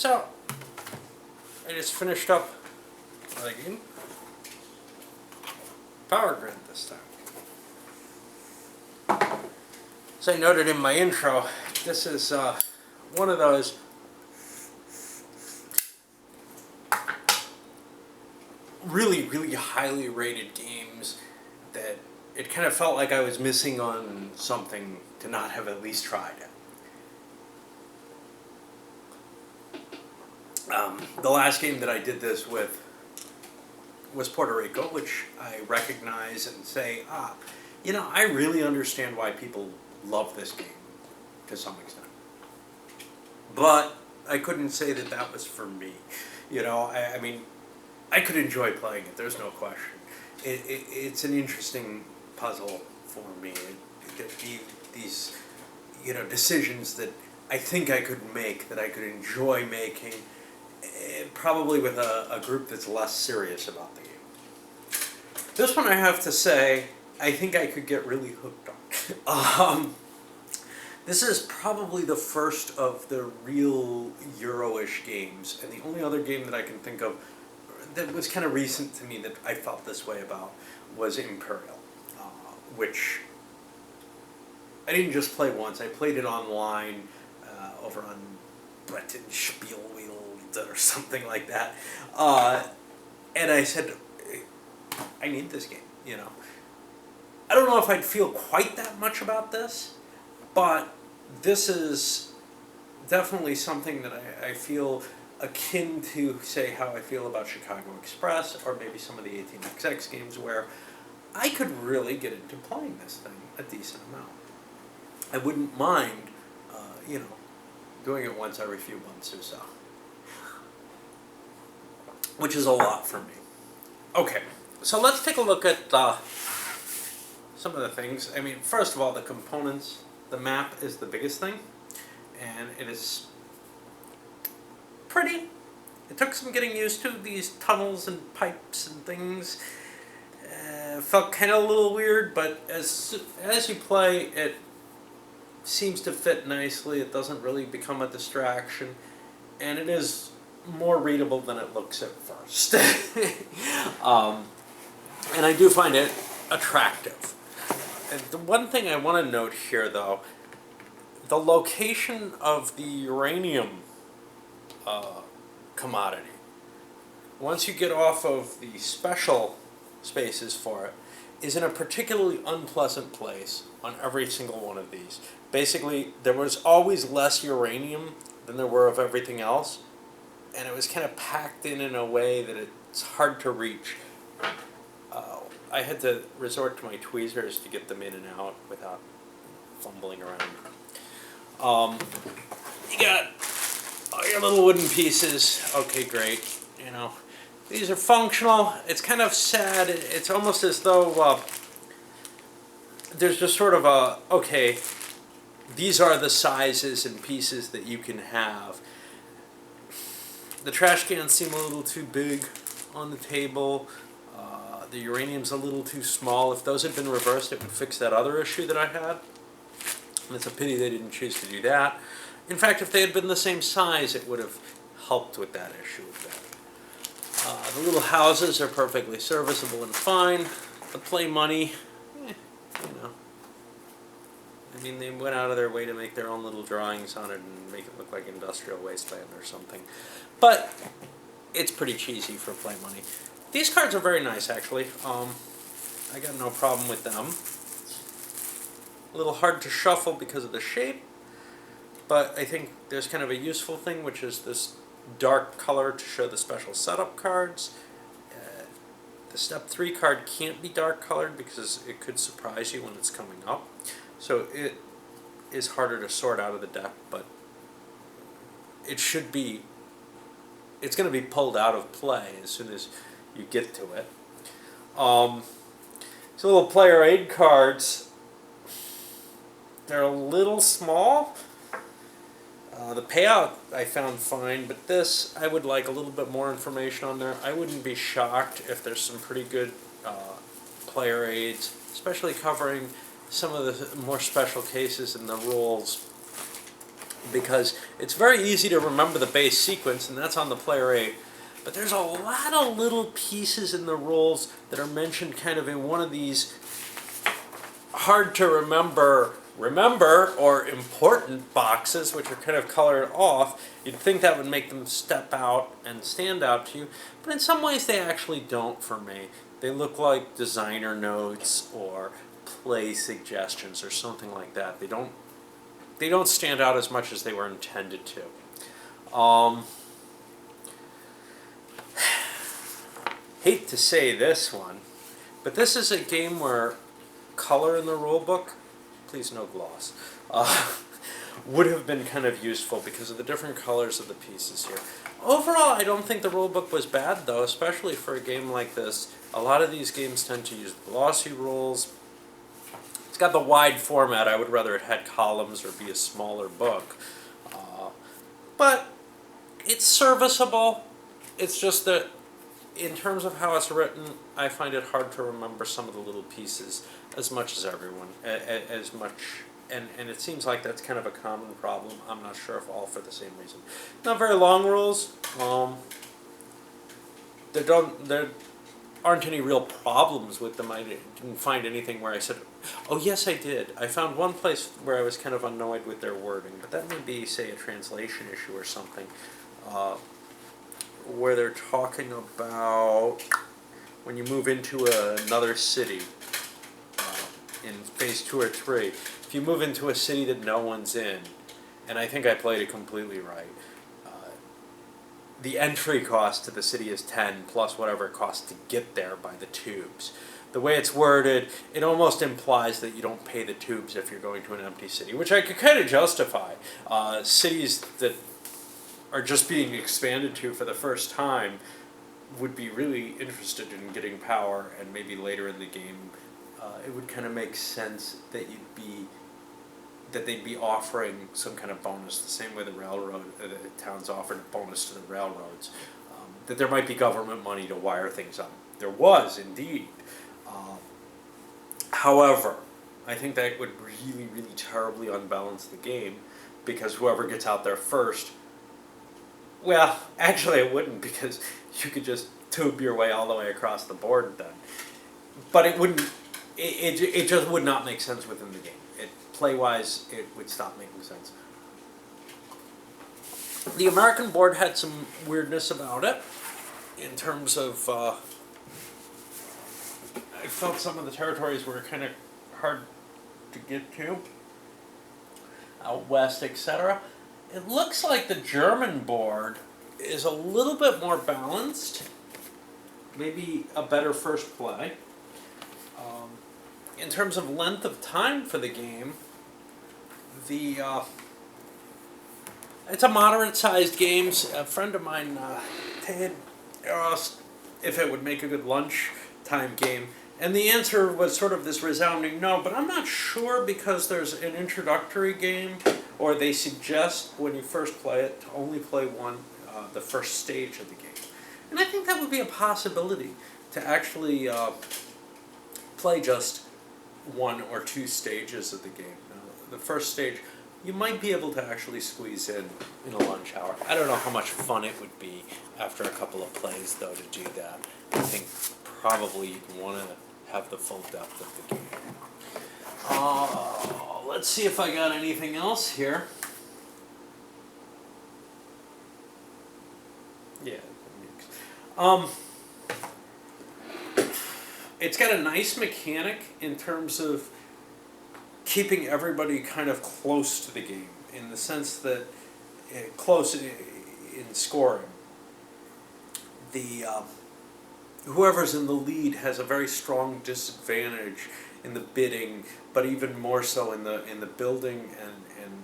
So, I just finished up the game. Power Grid this time. As I noted in my intro, this is one of those really highly rated games that it kind of felt like I was missing on something to not have at least tried it. The last game that I did this with was Puerto Rico, which I recognize and say, I really understand why people love this game to some extent. But I couldn't say that that was for me. I mean, I could enjoy playing it, there's no question. It's an interesting puzzle for me. These decisions that I think I could make, that I could enjoy making, probably with a group that's less serious about the game. This one, I have to say, I think I could get really hooked on. This is probably the first of the real Euro-ish games, and the only other game that I can think of that was kind of recent to me that I felt this way about was Imperial, which I didn't just play once. I played it online over on Breton Spielwheel or something like that, and I said, I need this game. I don't know if I'd feel quite that much about this, but this is definitely something that I feel akin to, say, how I feel about Chicago Express or maybe some of the 18XX games, where I could really get into playing this thing a decent amount. I wouldn't mind, doing it once every few months or so, which is a lot for me. Okay, so let's take a look at some of the things. I mean, first of all, the components. The map is the biggest thing, and it is pretty. It took some getting used to, these tunnels and pipes and things. Felt kind of a little weird, but as you play, it seems to fit nicely. It doesn't really become a distraction, and it is more readable than it looks at first. And I do find it attractive. And the one thing I want to note here, though, the location of the uranium commodity. Once you get off of the special spaces for it, is in a particularly unpleasant place on every single one of these. Basically, there was always less uranium than there were of everything else, and it was kind of packed in a way that it's hard to reach. I had to resort to my tweezers to get them in and out without fumbling around. You got all your little wooden pieces. Okay, great. These are functional. It's kind of sad. It's almost as though there's just sort of okay, these are the sizes and pieces that you can have. The trash cans seem a little too big on the table. The uranium's a little too small. If those had been reversed, it would fix that other issue that I had. And it's a pity they didn't choose to do that. In fact, if they had been the same size, it would have helped with that issue a bit. The little houses are perfectly serviceable and fine. The play money, I mean, they went out of their way to make their own little drawings on it and make it look like industrial wasteland or something. But it's pretty cheesy for play money. These cards are very nice, actually. I got no problem with them. A little hard to shuffle because of the shape, but I think there's kind of a useful thing, which is this dark color to show the special setup cards. The step 3 card can't be dark colored because it could surprise you when it's coming up. So it is harder to sort out of the deck, but it should be, it's going to be pulled out of play as soon as you get to it. So little player aid cards, they're a little small. The payout I found fine, but this, I would like a little bit more information on there. I wouldn't be shocked if there's some pretty good player aids, especially covering some of the more special cases in the rules. because it's very easy to remember the base sequence, and that's on the player 8. But there's a lot of little pieces in the rules that are mentioned kind of in one of these hard to remember or important boxes, which are kind of colored off. You'd think that would make them step out and stand out to you, but in some ways they actually don't for me. They look like designer notes or play suggestions or something like that. They don't stand out as much as they were intended to. Hate to say this one, but this is a game where color in the rule book, please no gloss, would have been kind of useful because of the different colors of the pieces here. Overall, I don't think the rule book was bad, though, especially for a game like this. A lot of these games tend to use glossy rules. It's got the wide format. I would rather it had columns or be a smaller book. But it's serviceable. It's just that in terms of how it's written, I find it hard to remember some of the little pieces as much as everyone, as much, and it seems like that's kind of a common problem. I'm not sure if all for the same reason. Not very long rules. There aren't any real problems with them. I didn't find anything where I said, oh yes I did. I found one place where I was kind of annoyed with their wording, but that may be, say, a translation issue or something. Where they're talking about when you move into another city in phase 2 or 3. If you move into a city that no one's in, and I think I played it completely right, the entry cost to the city is 10 plus whatever it costs to get there by the tubes. The way it's worded, it almost implies that you don't pay the tubes if you're going to an empty city, which I could kind of justify. Cities that are just being expanded to for the first time would be really interested in getting power, and maybe later in the game it would kind of make sense that they'd be offering some kind of bonus, the same way the towns offered a bonus to the railroads, that there might be government money to wire things up. There was indeed. However, I think that would really, really terribly unbalance the game, because whoever gets out there first, well, actually it wouldn't, because you could just tube your way all the way across the board then. But it wouldn't, it just would not make sense within the game. Play-wise, it would stop making sense. The American board had some weirdness about it, in terms of, I felt some of the territories were kind of hard to get to, out west, etc. It looks like the German board is a little bit more balanced, maybe a better first play. In terms of length of time for the game, it's a moderate-sized game. A friend of mine, Ted, asked if it would make a good lunchtime game, and the answer was sort of this resounding no, but I'm not sure, because there's an introductory game, or they suggest when you first play it to only play the first stage of the game. And I think that would be a possibility, to actually play just 1 or 2 stages of the game. The first stage, you might be able to actually squeeze in a lunch hour. I don't know how much fun it would be after a couple of plays, though, to do that. I think probably you'd want to have the full depth of the game. Let's see if I got anything else here. Yeah. It's got a nice mechanic in terms of keeping everybody kind of close to the game, in the sense that close in scoring. Whoever's in the lead has a very strong disadvantage in the bidding, but even more so in the building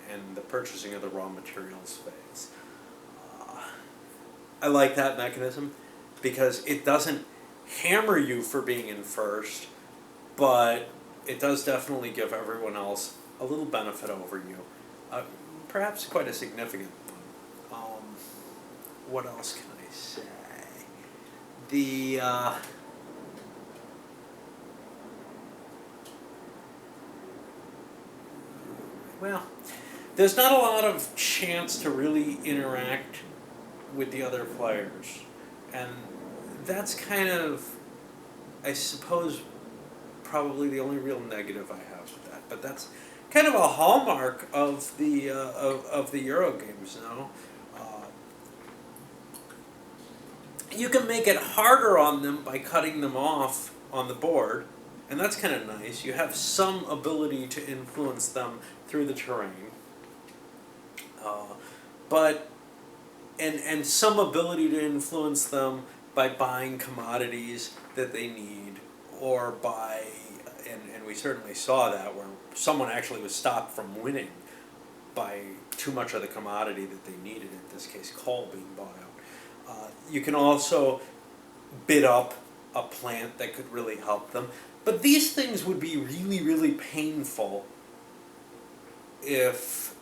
and the purchasing of the raw materials phase. I like that mechanism, because it doesn't hammer you for being in first, but it does definitely give everyone else a little benefit over you. Perhaps quite a significant one. What else can I say? there's not a lot of chance to really interact with the other players. And that's kind of, I suppose, probably the only real negative I have with that. But that's kind of a hallmark of the Euro games now. You can make it harder on them by cutting them off on the board, and that's kind of nice. You have some ability to influence them through the terrain, but and some ability to influence them by buying commodities that they need, or by and we certainly saw that where someone actually was stopped from winning by too much of the commodity that they needed. In this case, coal being bought out. You can also bid up a plant that could really help them. But these things would be really, really painful if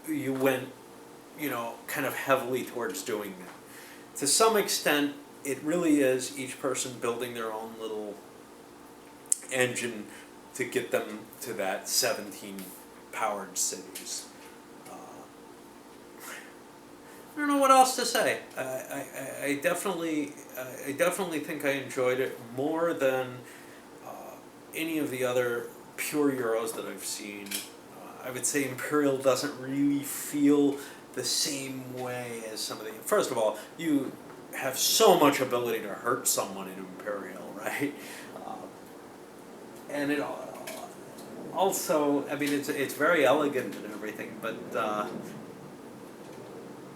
you went, kind of heavily towards doing that. To some extent, it really is each person building their own little engine to get them to that 17 powered cities. I don't know what else to say. I definitely think I enjoyed it more than any of the other pure Euros that I've seen. I would say Imperial doesn't really feel the same way as some of the. First of all, you have so much ability to hurt someone in Imperial, right? And it also, I mean, it's very elegant and everything, but.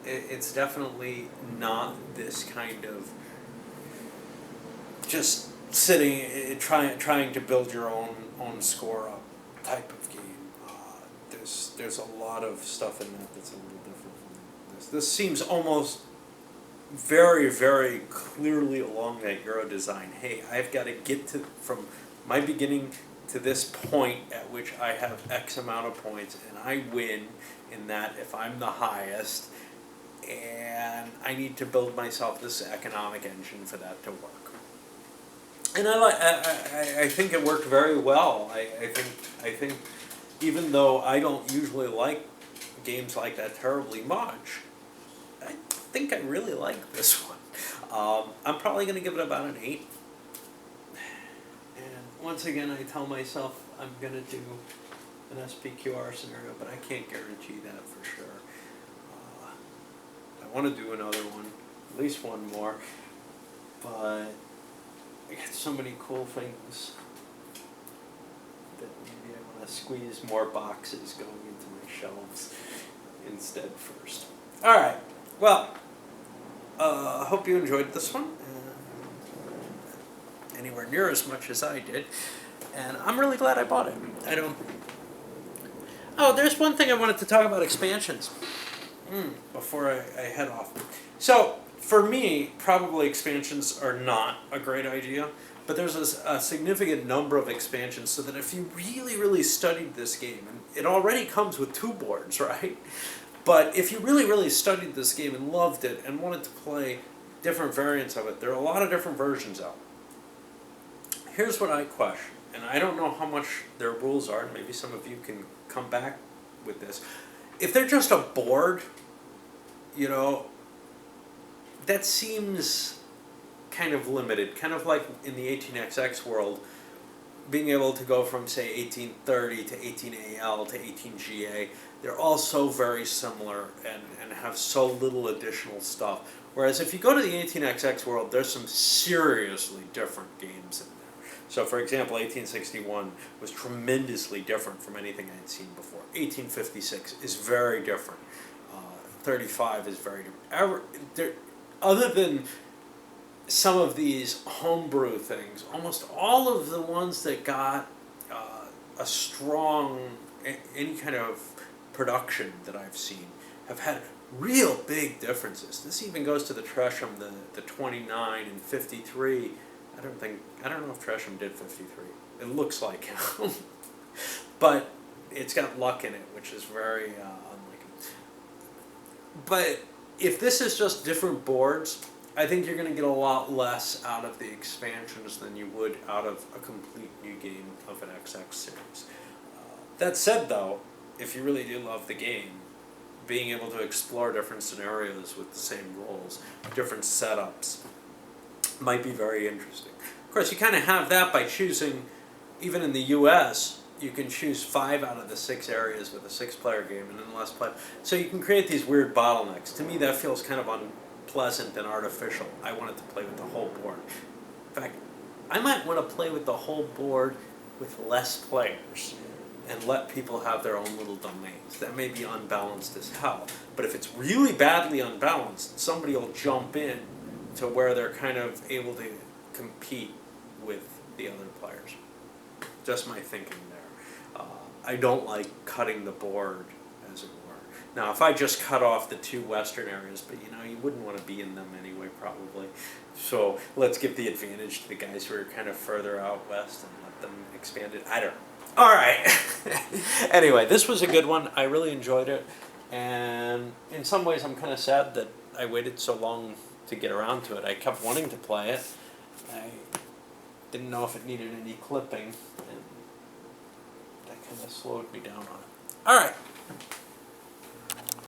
It's definitely not this kind of just sitting trying to build your own score up type of game. There's a lot of stuff in that that's a little different from this. This seems almost very, very clearly along that Euro design. Hey, I've got to get from my beginning to this point at which I have X amount of points, and I win in that if I'm the highest. And I need to build myself this economic engine for that to work. And I think it worked very well. I think even though I don't usually like games like that terribly much, I think I really like this one. I'm probably going to give it about an 8. And once again, I tell myself I'm going to do an SPQR scenario, but I can't guarantee that for sure. I want to do another one, at least one more, but I got so many cool things that maybe I want to squeeze more boxes going into my shelves instead first. Alright, well, I hope you enjoyed this one, anywhere near as much as I did, and I'm really glad I bought it. Oh, there's one thing I wanted to talk about, expansions. Before I head off. So, for me, probably expansions are not a great idea, but there's a significant number of expansions so that if you really, really studied this game, and it already comes with 2 boards, right? But if you really, really studied this game and loved it and wanted to play different variants of it, there are a lot of different versions out. Here's what I question, and I don't know how much their rules are, and maybe some of you can come back with this. If they're just a board, that seems kind of limited. Kind of like in the 18XX world, being able to go from, say, 1830 to 18AL to 18GA, they're all so very similar and have so little additional stuff. Whereas if you go to the 18XX world, there's some seriously different games in there. So, for example, 1861 was tremendously different from anything I had seen before. 1856 is very different. 35 is very different. Other than some of these homebrew things, almost all of the ones that got a strong, any kind of production that I've seen, have had real big differences. This even goes to the Tresham, the 29 and 53. I don't know if Tresham did 53. It looks like him. But it's got luck in it, which is very unlike him. But if this is just different boards, I think you're going to get a lot less out of the expansions than you would out of a complete new game of an XX series. That said, though, if you really do love the game, being able to explore different scenarios with the same rules, different setups, might be very interesting. Of course, you kind of have that by choosing, even in the U.S., you can choose 5 out of the 6 areas with a 6-player game and then less play. So you can create these weird bottlenecks. To me, that feels kind of unpleasant and artificial. I wanted to play with the whole board. In fact, I might want to play with the whole board with less players and let people have their own little domains. That may be unbalanced as hell. But if it's really badly unbalanced, somebody will jump in to where they're kind of able to compete with the other players. Just my thinking there. I don't like cutting the board, as it were. Now, if I just cut off the 2 western areas, but you wouldn't want to be in them anyway, probably. So let's give the advantage to the guys who are kind of further out west and let them expand it. I don't know. All right. Anyway, this was a good one. I really enjoyed it. And in some ways, I'm kind of sad that I waited so long to get around to it. I kept wanting to play it. I didn't know if it needed any clipping. And that kind of slowed me down on it. All right.